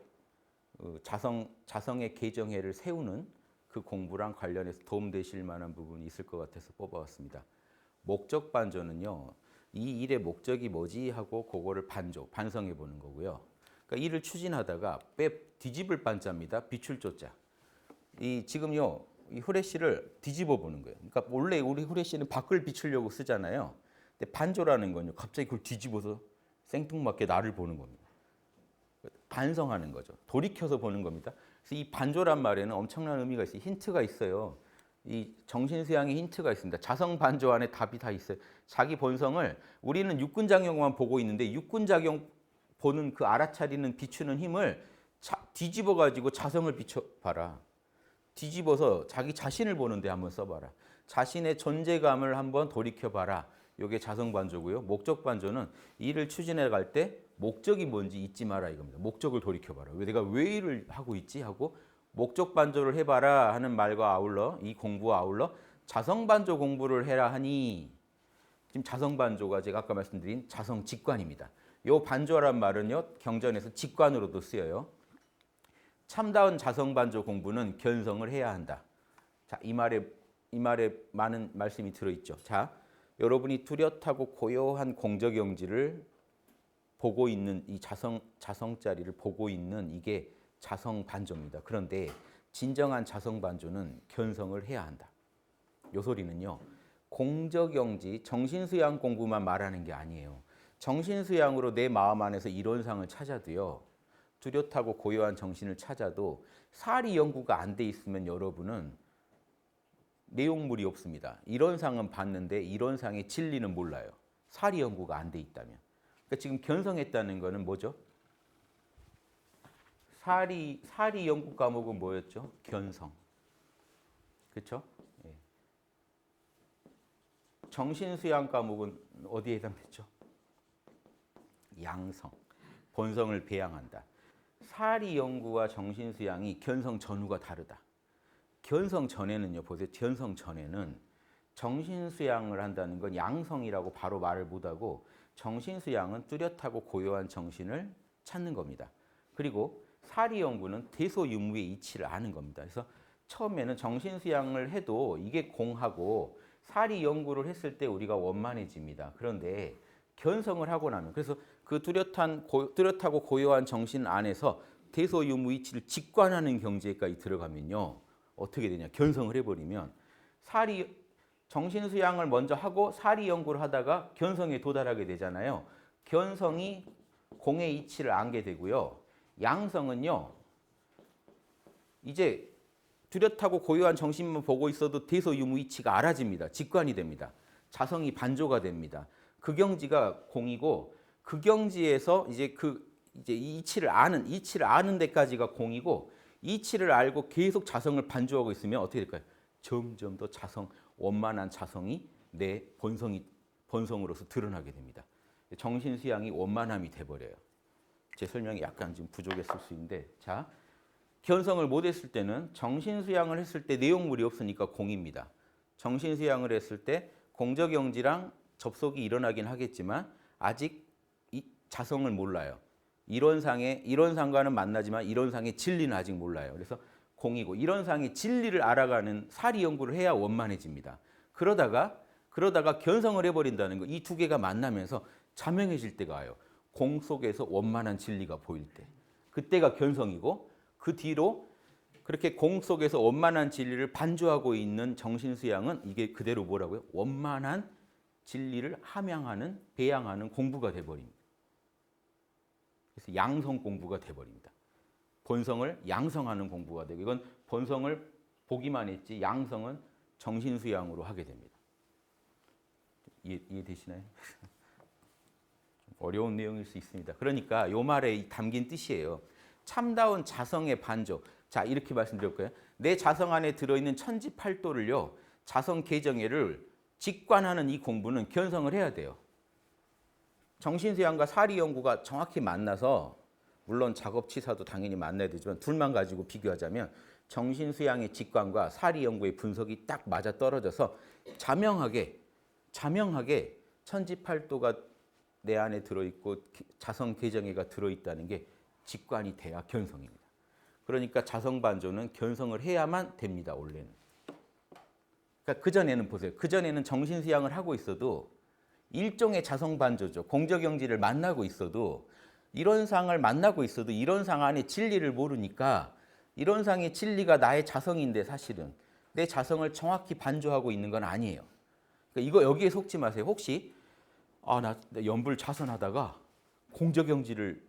자성의 개정회를 세우는 그 공부랑 관련해서 도움되실 만한 부분이 있을 것 같아서 뽑아왔습니다. 목적 반조는요. 이 일의 목적이 뭐지 하고 그거를 반성해 보는 거고요. 그러니까 일을 추진하다가 뒤집을 반자입니다. 비출 조자. 지금요. 이 후레쉬를 뒤집어 보는 거예요. 그러니까 원래 우리 후레쉬는 밖을 비추려고 쓰잖아요. 근데 반조라는 건요. 갑자기 그걸 뒤집어서 생뚱맞게 나를 보는 겁니다. 반성하는 거죠. 돌이켜서 보는 겁니다. 그래서 이 반조란 말에는 엄청난 의미가 있어요. 힌트가 있어요. 이 정신수양의 힌트가 있습니다. 자성 반조 안에 답이 다 있어요. 자기 본성을 우리는 육군작용만 보고 있는데 육군작용 보는 그 알아차리는 비추는 힘을 뒤집어 가지고 자성을 비춰봐라. 뒤집어서 자기 자신을 보는데 한번 써봐라. 자신의 존재감을 한번 돌이켜봐라. 이게 자성 반조고요. 목적 반조는 일을 추진해 갈 때 목적이 뭔지 잊지 마라 이겁니다. 목적을 돌이켜봐라. 내가 왜 일을 하고 있지 하고 목적 반조를 해봐라 하는 말과 아울러 이 공부와 아울러 자성 반조 공부를 해라 하니 지금 자성 반조가 제가 아까 말씀드린 자성 직관입니다. 요 반조란 말은요 경전에서 직관으로도 쓰여요. 참다운 자성 반조 공부는 견성을 해야 한다. 자, 이 말에 많은 말씀이 들어 있죠. 자, 여러분이 뚜렷하고 고요한 공적영지를 보고 있는 이 자성자리를 보고 있는 이게 자성 반조입니다. 그런데 진정한 자성 반조는 견성을 해야 한다. 요 소리는요. 공적영지 정신수양 공부만 말하는 게 아니에요. 정신수양으로 내 마음 안에서 이론상을 찾아도요. 뚜렷하고 고요한 정신을 찾아도 사리 연구가 안 돼 있으면 여러분은 내용물이 없습니다. 이론상은 봤는데 이론상의 진리는 몰라요. 사리 연구가 안 돼 있다면. 그러니까 지금 견성했다는 거는 뭐죠? 사리 연구 과목은 뭐였죠? 견성. 그렇죠? 예. 정신수양 과목은 어디에 해당됐죠? 양성. 본성을 배양한다. 사리 연구와 정신수양이 견성 전후가 다르다. 견성 전에는요, 보세요. 견성 전에는 정신수양을 한다는 건 양성이라고 바로 말을 못하고 정신수양은 뚜렷하고 고요한 정신을 찾는 겁니다. 그리고 사리 연구는 대소유무의 이치를 아는 겁니다. 그래서 처음에는 정신수양을 해도 이게 공하고 사리 연구를 했을 때 우리가 원만해집니다. 그런데 견성을 하고 나면 그래서 그 뚜렷하고 고요한 정신 안에서 대소유무 이치를 직관하는 경지에까지 들어가면요. 어떻게 되냐. 견성을 해버리면 정신수양을 먼저 하고 사리 연구를 하다가 견성에 도달하게 되잖아요. 견성이 공의 이치를 안게 되고요. 양성은요. 이제 뚜렷하고 고요한 정신만 보고 있어도 대소유무 이치가 알아집니다. 직관이 됩니다. 자성이 반조가 됩니다. 그 경지가 공이고 그 경지에서 이제 이 이치를 아는 데까지가 공이고 이치를 알고 계속 자성을 반조하고 있으면 어떻게 될까요? 점점 더 원만한 자성이 내 본성으로서 드러나게 됩니다. 정신수양이 원만함이 돼버려요. 제 설명이 약간 좀 부족했을 수 있는데, 자, 견성을 못했을 때는 정신수양을 했을 때 내용물이 없으니까 공입니다. 정신수양을 했을 때 공적영지랑 접속이 일어나긴 하겠지만 아직 이 자성을 몰라요. 이론상과는 만나지만 이론상의 진리는 아직 몰라요. 그래서 공이고 이론상의 진리를 알아가는 사리 연구를 해야 원만해집니다. 그러다가 견성을 해버린다는 거, 이 두 개가 만나면서 자명해질 때가 와요. 공 속에서 원만한 진리가 보일 때. 그때가 견성이고 그 뒤로 그렇게 공 속에서 원만한 진리를 반조하고 있는 정신수양은 이게 그대로 뭐라고요? 원만한 진리를 함양하는, 배양하는 공부가 돼버립니다. 그래서 양성 공부가 돼버립니다. 본성을 양성하는 공부가 되고 이건 본성을 보기만 했지 양성은 정신수양으로 하게 됩니다. 이해되시나요? 어려운 내용일 수 있습니다. 그러니까 이 말에 담긴 뜻이에요. 참다운 자성의 반조. 자, 이렇게 말씀드렸고요. 내 자성 안에 들어있는 천지팔도를요. 자성 개정회를 직관하는 이 공부는 견성을 해야 돼요. 정신수양과 사리 연구가 정확히 만나서 물론 작업치사도 당연히 만나야 되지만 둘만 가지고 비교하자면 정신수양의 직관과 사리연구의 분석이 딱 맞아 떨어져서 자명하게 천지팔도가 내 안에 들어있고 자성개정회가 들어있다는 게 직관이 돼야 견성입니다. 그러니까 자성반조는 견성을 해야만 됩니다. 원래는. 그러니까 그전에는 보세요. 그전에는 정신수양을 하고 있어도 일종의 자성반조죠. 공적영지를 만나고 있어도 이런 상을 만나고 있어도 이런 상 안에 진리를 모르니까 이런 상의 진리가 나의 자성인데 사실은 내 자성을 정확히 반조하고 있는 건 아니에요. 그러니까 이거 여기에 속지 마세요. 혹시 나 연불 자선하다가 공적영지를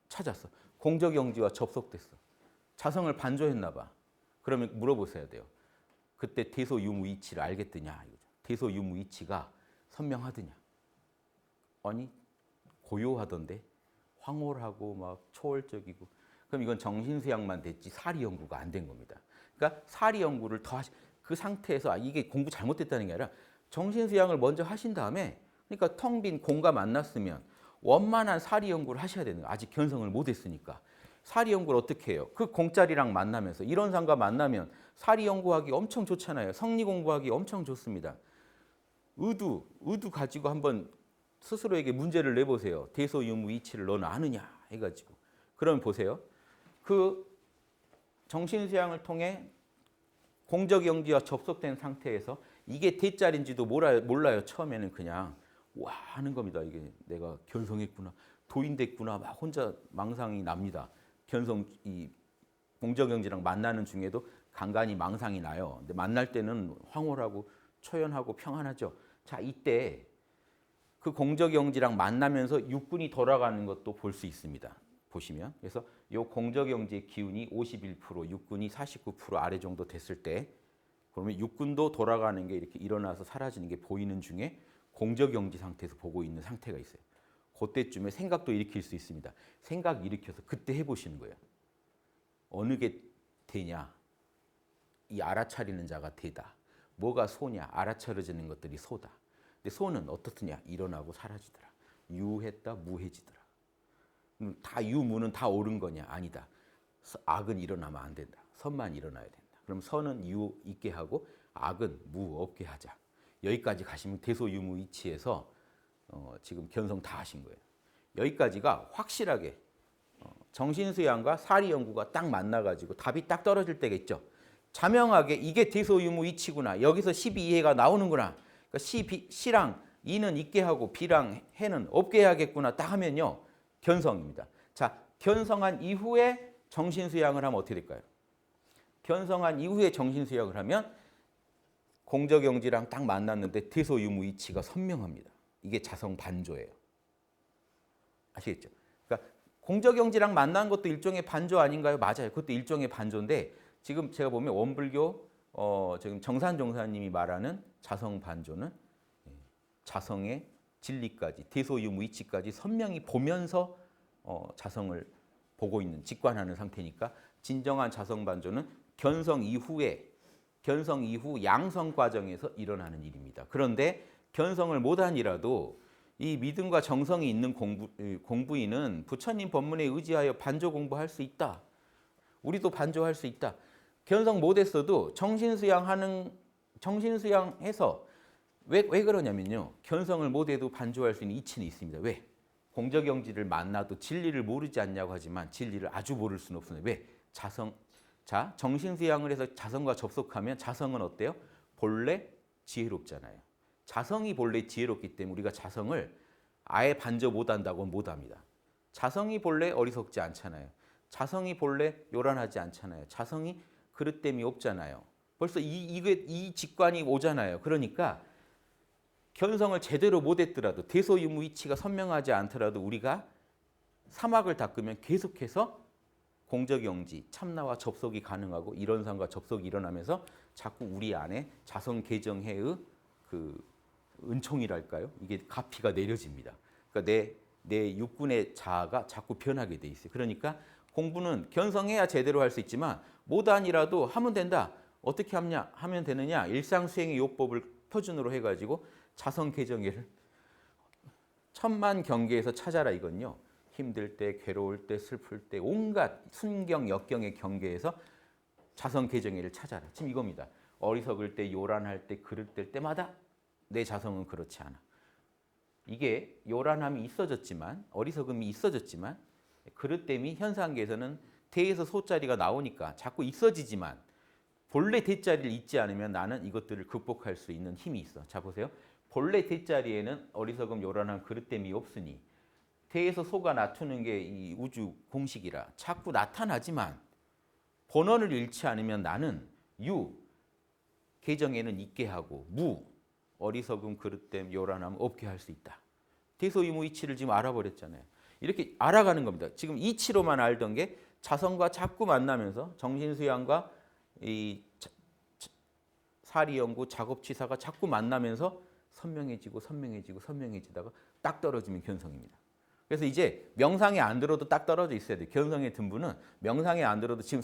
찾았어. 공적영지와 접속됐어. 자성을 반조했나 봐. 그러면 물어보셔야 돼요. 그때 대소유무이치를 알겠느냐 이거죠. 대소유무이치가 선명하더냐. 아니 고요하던데 황홀하고 막 초월적이고 그럼 이건 정신수양만 됐지 사리연구가 안 된 겁니다. 그러니까 사리연구를 더 그 상태에서 이게 공부 잘못됐다는 게 아니라 정신수양을 먼저 하신 다음에 그러니까 텅 빈 공과 만났으면 원만한 사리연구를 하셔야 되는 거예요. 아직 견성을 못했으니까. 사리연구를 어떻게 해요? 그 공짜리랑 만나면서 이런 상과 만나면 사리연구하기 엄청 좋잖아요. 성리 공부하기 엄청 좋습니다. 의두 가지고 한번 스스로에게 문제를 내보세요. 대소유무이치를 너는 아느냐 해가지고. 그러면 보세요. 그 정신수양을 통해 공적영지와 접속된 상태에서 이게 대짜리인지도 몰라요. 처음에는 그냥 와 하는 겁니다. 이게 내가 견성했구나, 도인됐구나 막 혼자 망상이 납니다. 이 공적영지랑 만나는 중에도 간간히 망상이 나요. 근데 만날 때는 황홀하고 초연하고 평안하죠. 자 이때 그 공적영지랑 만나면서 육군이 돌아가는 것도 볼 수 있습니다. 보시면 그래서 이 공적영지의 기운이 51%, 육군이 49% 아래 정도 됐을 때 그러면 육군도 돌아가는 게 이렇게 일어나서 사라지는 게 보이는 중에 공적영지 상태에서 보고 있는 상태가 있어요. 그때쯤에 생각도 일으킬 수 있습니다. 생각 일으켜서 그때 해보시는 거예요. 어느 게 되냐? 이 알아차리는 자가 되다. 뭐가 소냐? 알아차려지는 것들이 소다. 근데 소는 어떻느냐? 일어나고 사라지더라. 유했다, 무해지더라. 다 유무는 다 옳은 거냐? 아니다. 악은 일어나면 안 된다. 선만 일어나야 된다. 그럼 선은 유 있게 하고 악은 무 없게 하자. 여기까지 가시면 대소유무이치에서 지금 견성 다 하신 거예요. 여기까지가 확실하게 정신수양과 사리연구가 딱 만나가지고 답이 딱 떨어질 때가 있죠. 자명하게 이게 대소유무이치구나. 여기서 12해가 나오는구나. 그러니까 시랑 이는 있게 하고 비랑 해는 없게 해야겠구나. 딱 하면요. 견성입니다. 자, 견성한 이후에 정신수양을 하면 어떻게 될까요? 견성한 이후에 정신수양을 하면 공적영지랑 딱 만났는데 대소유무이치가 선명합니다. 이게 자성반조예요. 아시겠죠? 그러니까 공적영지랑 만난 것도 일종의 반조 아닌가요? 맞아요. 그것도 일종의 반조인데 지금 제가 보면 원불교 지금 정산종사님이 말하는 자성반조는 자성의 진리까지 대소유무이치까지 선명히 보면서 자성을 보고 있는 직관하는 상태니까 진정한 자성반조는 견성 이후 양성 과정에서 일어나는 일입니다. 그런데 견성을 못하니라도 이 믿음과 정성이 있는 공부인은 부처님 법문에 의지하여 반조 공부할 수 있다. 우리도 반조할 수 있다. 견성 못했어도 정신수양해서 왜 그러냐면요. 견성을 못해도 반조할 수 있는 이치는 있습니다. 왜? 공적영지를 만나도 진리를 모르지 않냐고 하지만 진리를 아주 모를 수는 없습니다. 왜? 정신수양을 해서 자성과 접속하면 자성은 어때요? 본래 지혜롭잖아요. 자성이 본래 지혜롭기 때문에 우리가 자성을 아예 반조 못한다고는 못합니다. 자성이 본래 어리석지 않잖아요. 자성이 본래 요란하지 않잖아요. 자성이 그릇됨이 없잖아요. 벌써 이 직관이 오잖아요. 그러니까 견성을 제대로 못했더라도 대소유무이치가 선명하지 않더라도 우리가 사막을 닦으면 계속해서 공적영지, 참나와 접속이 가능하고 이런상과 접속이 일어나면서 자꾸 우리 안에 자성개정해의 그 은총이랄까요? 이게 가피가 내려집니다. 그러니까 내 육군의 자아가 자꾸 변하게 돼 있어요. 그러니까 공부는 견성해야 제대로 할 수 있지만 못하니라도 하면 된다. 어떻게 하면 되느냐? 일상수행의 요법을 표준으로 해가지고 자성개정회를 천만 경계에서 찾아라 이건요. 힘들 때, 괴로울 때, 슬플 때 온갖 순경, 역경의 경계에서 자성 개정애를 찾아라. 지금 이겁니다. 어리석을 때, 요란할 때, 그릇될 때마다 내 자성은 그렇지 않아. 이게 요란함이 있어졌지만, 어리석음이 있어졌지만, 그릇됨이 현상계에서는 대에서 소자리가 나오니까 자꾸 있어지지만 본래 대자리를 잊지 않으면 나는 이것들을 극복할 수 있는 힘이 있어. 자 보세요. 본래 대자리에는 어리석음, 요란함, 그릇됨이 없으니 대에서 소가 나투는 게 이 우주 공식이라 자꾸 나타나지만 본원을 잃지 않으면 나는 유, 개정에는 있게 하고 무, 어리석음, 그릇됨, 요란함 없게 할 수 있다. 대소이무이치를 지금 알아버렸잖아요. 이렇게 알아가는 겁니다. 지금 이치로만 알던 게 자성과 자꾸 만나면서 정신수양과 이 사리연구, 작업치사가 자꾸 만나면서 선명해지고 선명해지고 선명해지다가 딱 떨어지면 견성입니다. 그래서 이제 명상에 안 들어도 딱 떨어져 있어야 돼요. 견성에 든 분은 명상에 안 들어도 지금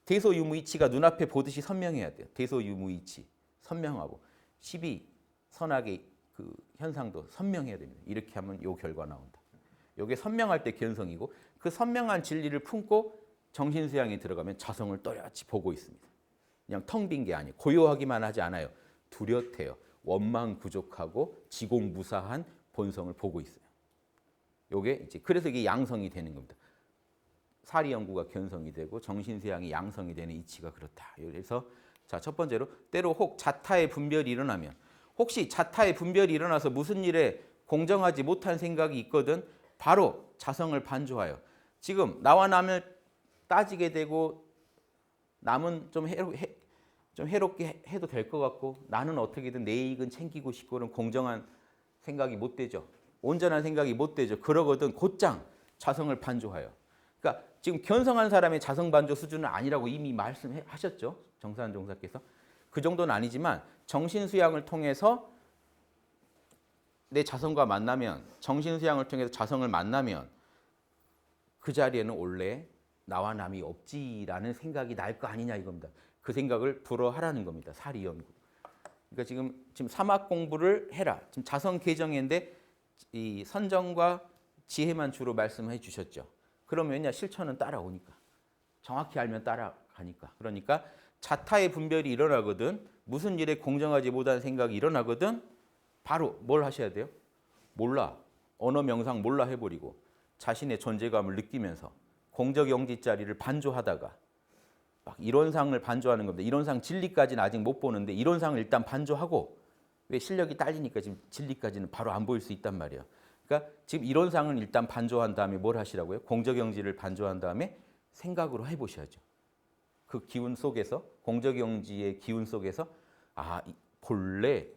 대소유무이치가 눈앞에 보듯이 선명해야 돼요. 대소유무이치 선명하고 12 선악의 그 현상도 선명해야 됩니다. 이렇게 하면 요 결과 나온다. 요게 선명할 때 견성이고 그 선명한 진리를 품고 정신수양에 들어가면 자성을 또렷이 보고 있습니다. 그냥 텅 빈 게 아니에요. 고요하기만 하지 않아요. 뚜렷해요. 원망부족하고 지공무사한 본성을 보고 있어요. 요게 이제 그래서 이게 양성이 되는 겁니다. 사리연구가 견성이 되고 정신수양이 양성이 되는 이치가 그렇다. 그래서 자, 첫 번째로 때로 혹 자타의 분별이 일어나면 혹시 자타의 분별이 일어나서 무슨 일에 공정하지 못한 생각이 있거든 바로 자성을 반조하여 지금 나와 남을 따지게 되고 남은 좀 해롭게 해도 될 것 같고 나는 어떻게든 내 이익은 챙기고 싶고 그런 공정한 생각이 못 되죠. 온전한 생각이 못 되죠. 그러거든 곧장 자성을 반조하여. 그러니까 지금 견성한 사람의 자성 반조 수준은 아니라고 이미 말씀하셨죠. 정사한 종사께서. 그 정도는 아니지만 정신수양을 통해서 내 자성과 만나면 정신수양을 통해서 자성을 만나면 그 자리에는 원래 나와 남이 없지라는 생각이 날 거 아니냐 이겁니다. 그 생각을 불어하라는 겁니다. 사리연구. 그러니까 지금 사막 공부를 해라. 지금 자성 개정인데 이 선정과 지혜만 주로 말씀해 주셨죠. 그러면요 실천은 따라오니까 정확히 알면 따라가니까. 그러니까 자타의 분별이 일어나거든 무슨 일에 공정하지 못한 생각이 일어나거든 바로 뭘 하셔야 돼요? 몰라. 언어 명상 몰라 해버리고 자신의 존재감을 느끼면서 공적영지자리를 반조하다가 막 이론상을 반조하는 겁니다. 이론상 진리까지는 아직 못 보는데 이론상을 일단 반조하고 왜 실력이 딸리니까 지금 진리까지는 바로 안 보일 수 있단 말이에요. 그러니까 지금 이론상을 일단 반조한 다음에 뭘 하시라고요? 공적영지를 반조한 다음에 생각으로 해보셔야죠. 그 기운 속에서 공적영지의 기운 속에서 본래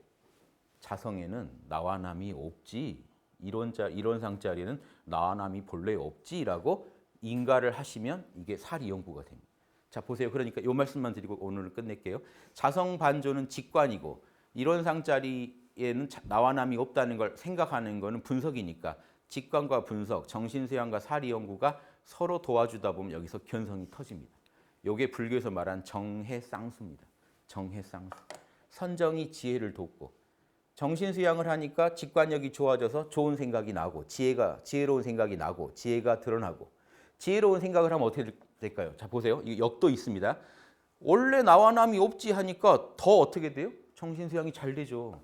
자성에는 나와 남이 없지. 이론상짜리는 나와 남이 본래 없지라고 인가를 하시면 이게 사리연구가 됩니다. 자 보세요. 그러니까 이 말씀만 드리고 오늘은 끝낼게요. 자성 반조는 직관이고 이론상짜리에는 나와 남이 없다는 걸 생각하는 거는 분석이니까 직관과 분석, 정신수양과 사리연구가 서로 도와주다 보면 여기서 견성이 터집니다. 이게 불교에서 말한 정해쌍수입니다. 정해쌍수. 선정이 지혜를 돕고 정신수양을 하니까 직관력이 좋아져서 좋은 생각이 나고 지혜로운 생각이 나고 지혜가 드러나고 지혜로운 생각을 하면 어떻게 될까요? 자 보세요. 이 역도 있습니다. 원래 나와 남이 없지 하니까 더 어떻게 돼요? 정신수양이 잘 되죠.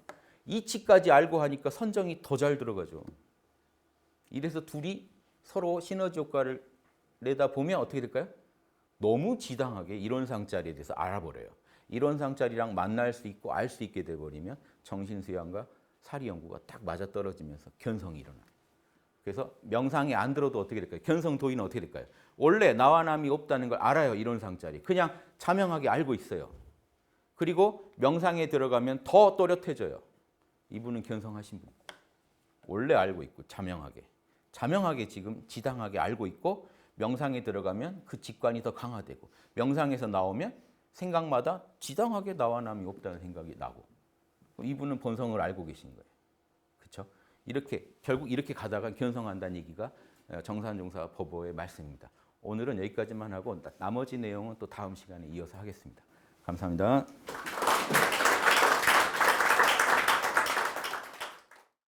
이치까지 알고 하니까 선정이 더 잘 들어가죠. 이래서 둘이 서로 시너지 효과를 내다 보면 어떻게 될까요? 너무 지당하게 이론상짜리에 대해서 알아버려요. 이론상짜리랑 만날 수 있고 알 수 있게 돼버리면 정신수양과 사리연구가 딱 맞아떨어지면서 견성이 일어나요. 그래서 명상에 안 들어도 어떻게 될까요? 견성도인은 어떻게 될까요? 원래 나와 남이 없다는 걸 알아요. 이론상짜리. 그냥 자명하게 알고 있어요. 그리고 명상에 들어가면 더 또렷해져요. 이분은 견성하신 분. 원래 알고 있고 자명하게 지금 지당하게 알고 있고 명상에 들어가면 그 직관이 더 강화되고 명상에서 나오면 생각마다 지당하게 나와 남이 없다는 생각이 나고 이분은 본성을 알고 계신 거예요. 그렇죠? 결국 이렇게 가다가 견성한다는 얘기가 정산종사 법어의 말씀입니다. 오늘은 여기까지만 하고 나머지 내용은 또 다음 시간에 이어서 하겠습니다. 감사합니다.